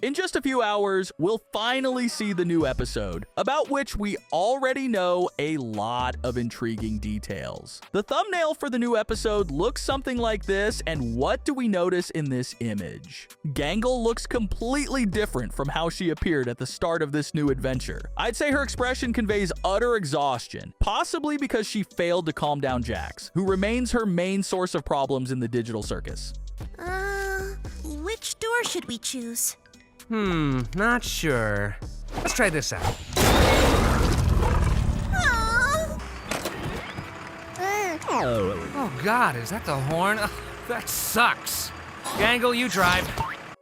In just a few hours, we'll finally see the new episode, about which we already know a lot of intriguing details. The thumbnail for the new episode looks something like this, and what do we notice in this image? Gangle looks completely different from how she appeared at the start of this new adventure. I'd say her expression conveys utter exhaustion, possibly because she failed to calm down Jax, who remains her main source of problems in the digital circus. Which door should we choose? Not sure. Let's try this out. Oh God, is that the horn? Ugh, that sucks. Gangle, you drive.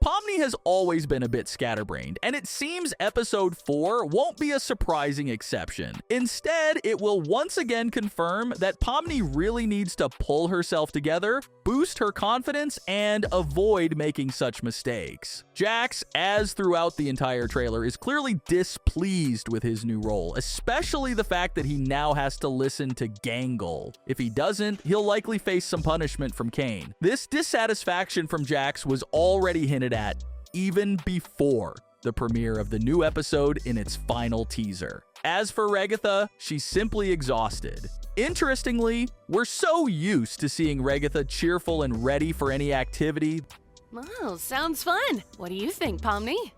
Pomni has always been a bit scatterbrained, and it seems episode 4 won't be a surprising exception. Instead, it will once again confirm that Pomni really needs to pull herself together, boost her confidence, and avoid making such mistakes. Jax, as throughout the entire trailer, is clearly displeased with his new role, especially the fact that he now has to listen to Gangle. If he doesn't, he'll likely face some punishment from Caine. This dissatisfaction from Jax was already hinted at even before the premiere of the new episode in its final teaser. As for Ragatha, she's simply exhausted. Interestingly, we're so used to seeing Ragatha cheerful and ready for any activity. Oh, sounds fun. What do you think, Pomni?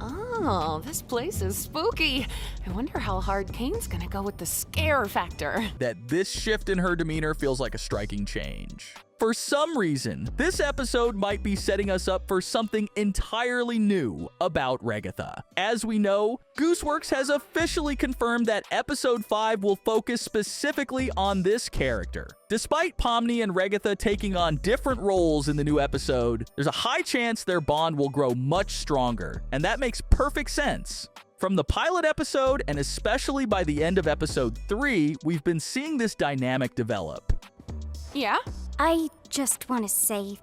Oh, this place is spooky. I wonder how hard Caine's gonna go with the scare factor. That this shift in her demeanor feels like a striking change. For some reason, this episode might be setting us up for something entirely new about Ragatha. As we know, Gooseworks has officially confirmed that episode 5 will focus specifically on this character. Despite Pomni and Ragatha taking on different roles in the new episode, there's a high chance their bond will grow much stronger, and that makes perfect sense. From the pilot episode, and especially by the end of episode 3, we've been seeing this dynamic develop. Yeah? I just want to say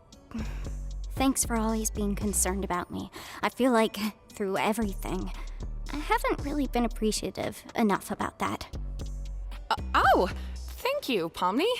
thanks for always being concerned about me. I feel like through everything, I haven't really been appreciative enough about that. Thank you, Pomni.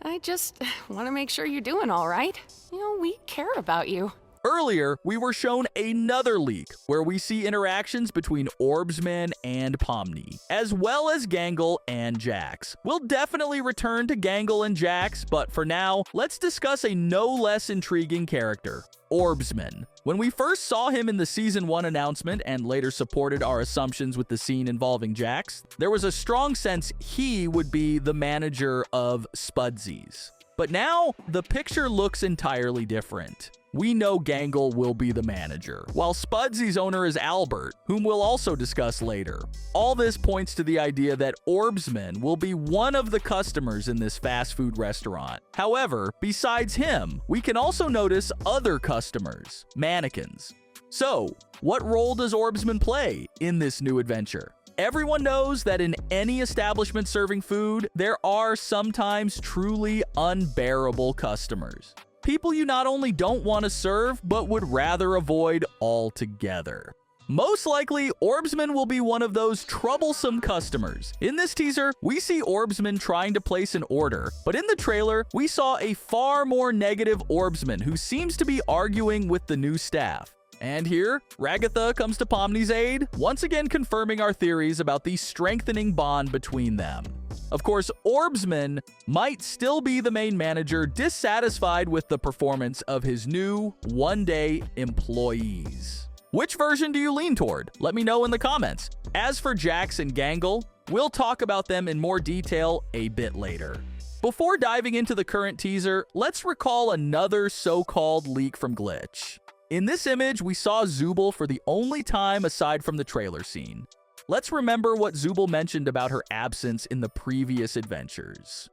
I just want to make sure you're doing all right. We care about you. Earlier, we were shown another leak where we see interactions between Orbs Men and Pomni, as well as Gangle and Jax. We'll definitely return to Gangle and Jax, but for now, let's discuss a no less intriguing character, Orbs Men. When we first saw him in the Season 1 announcement and later supported our assumptions with the scene involving Jax, there was a strong sense he would be the manager of Spudsies. But now, the picture looks entirely different. We know Gangle will be the manager, while Spudsy's owner is Albert, whom we'll also discuss later. All this points to the idea that Orbs Men will be one of the customers in this fast food restaurant. However, besides him, we can also notice other customers, mannequins. So, what role does Orbs Men play in this new adventure? Everyone knows that in any establishment serving food, there are sometimes truly unbearable customers. People you not only don't want to serve, but would rather avoid altogether. Most likely, Orbs Men will be one of those troublesome customers. In this teaser, we see Orbs Men trying to place an order, but in the trailer, we saw a far more negative Orbs Man who seems to be arguing with the new staff. And here, Ragatha comes to Pomni's aid, once again confirming our theories about the strengthening bond between them. Of course, Orbs Men might still be the main manager, dissatisfied with the performance of his new one-day employees. Which version do you lean toward? Let me know in the comments. As for Jax and Gangle, we'll talk about them in more detail a bit later. Before diving into the current teaser, let's recall another so-called leak from Glitch. In this image, we saw Zooble for the only time aside from the trailer scene. Let's remember what Zooble mentioned about her absence in the previous adventures.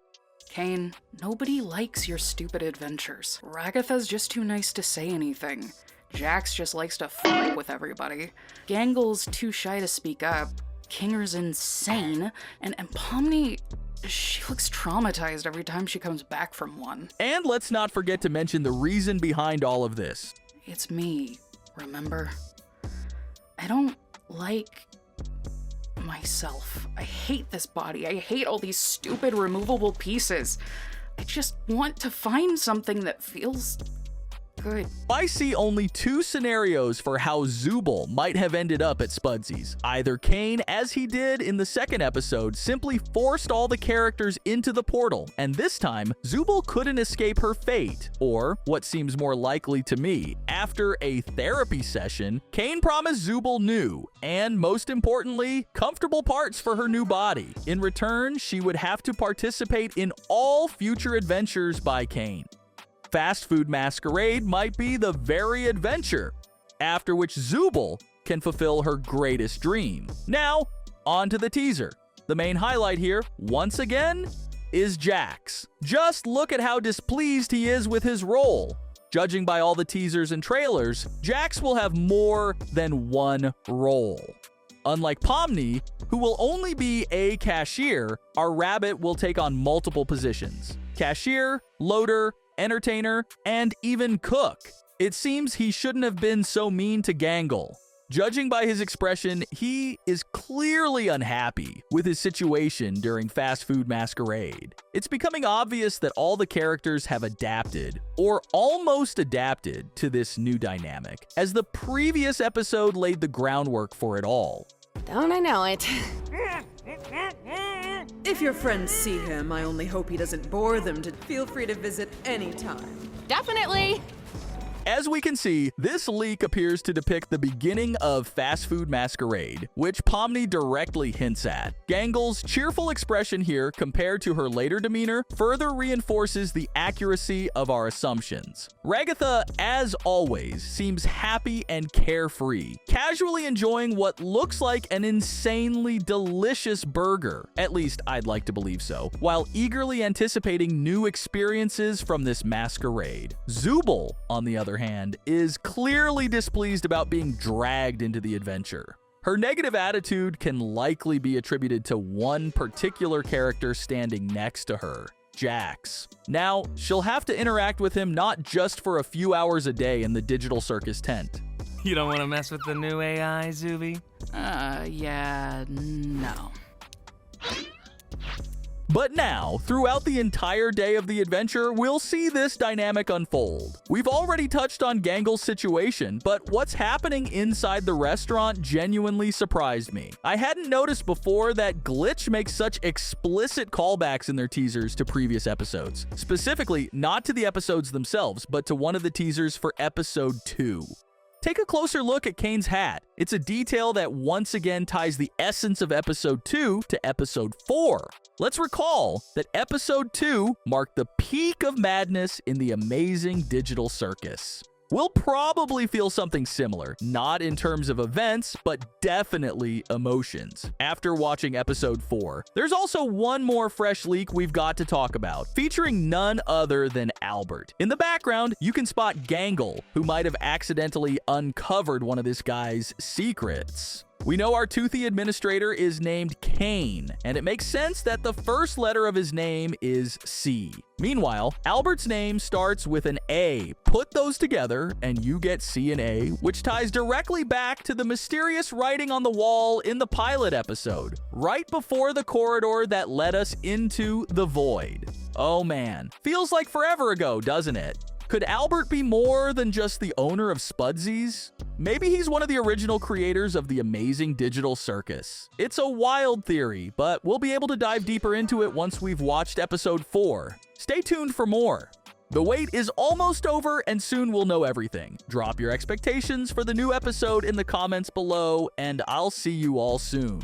Caine, nobody likes your stupid adventures. Ragatha's just too nice to say anything. Jax just likes to fuck with everybody. Gangle's too shy to speak up. Kinger's insane. And Pomni, she looks traumatized every time she comes back from one. And let's not forget to mention the reason behind all of this. It's me, remember? I don't like myself. I hate this body. I hate all these stupid removable pieces. I just want to find something that feels could. I see only two scenarios for how Zooble might have ended up at Spudsy's. Either Caine, as he did in the second episode, simply forced all the characters into the portal, and this time, Zooble couldn't escape her fate. Or, what seems more likely to me, after a therapy session, Caine promised Zooble new, and most importantly, comfortable parts for her new body. In return, she would have to participate in all future adventures by Caine. Fast Food Masquerade might be the very adventure after which Zooble can fulfill her greatest dream. Now, on to the teaser. The main highlight here, once again, is Jax. Just look at how displeased he is with his role. Judging by all the teasers and trailers, Jax will have more than one role. Unlike Pomni, who will only be a cashier, our rabbit will take on multiple positions. Cashier, loader, entertainer, and even cook. It seems he shouldn't have been so mean to Gangle. Judging by his expression, he is clearly unhappy with his situation during Fast Food Masquerade. It's becoming obvious that all the characters have adapted, or almost adapted, to this new dynamic, as the previous episode laid the groundwork for it all. Don't I know it? If your friends see him, I only hope he doesn't bore them. To feel free to visit anytime. Definitely. As we can see, this leak appears to depict the beginning of Fast Food Masquerade, which Pomni directly hints at. Gangle's cheerful expression here, compared to her later demeanor, further reinforces the accuracy of our assumptions. Ragatha, as always, seems happy and carefree, casually enjoying what looks like an insanely delicious burger. At least, I'd like to believe so, while eagerly anticipating new experiences from this masquerade. Zooble, on the other hand, is clearly displeased about being dragged into the adventure. Her negative attitude can likely be attributed to one particular character standing next to her, Jax. Now, she'll have to interact with him not just for a few hours a day in the digital circus tent. You don't want to mess with the new AI, Zooby? Yeah, no. But now, throughout the entire day of the adventure, we'll see this dynamic unfold. We've already touched on Gangle's situation, but what's happening inside the restaurant genuinely surprised me. I hadn't noticed before that Glitch makes such explicit callbacks in their teasers to previous episodes. Specifically, not to the episodes themselves, but to one of the teasers for episode 2. Take a closer look at Caine's hat. It's a detail that once again ties the essence of episode 2 to episode 4. Let's recall that episode 2 marked the peak of madness in the amazing digital circus. We'll probably feel something similar, not in terms of events, but definitely emotions, after watching episode 4. There's also one more fresh leak we've got to talk about, featuring none other than Albert. In the background, you can spot Gangle, who might have accidentally uncovered one of this guy's secrets. We know our toothy administrator is named Caine, and it makes sense that the first letter of his name is C. Meanwhile, Albert's name starts with an A. Put those together, and you get C and A, which ties directly back to the mysterious writing on the wall in the pilot episode, right before the corridor that led us into the void. Oh man, feels like forever ago, doesn't it? Could Albert be more than just the owner of Spudsy's? Maybe he's one of the original creators of the amazing digital circus. It's a wild theory, but we'll be able to dive deeper into it once we've watched episode 4. Stay tuned for more. The wait is almost over, and soon we'll know everything. Drop your expectations for the new episode in the comments below, and I'll see you all soon.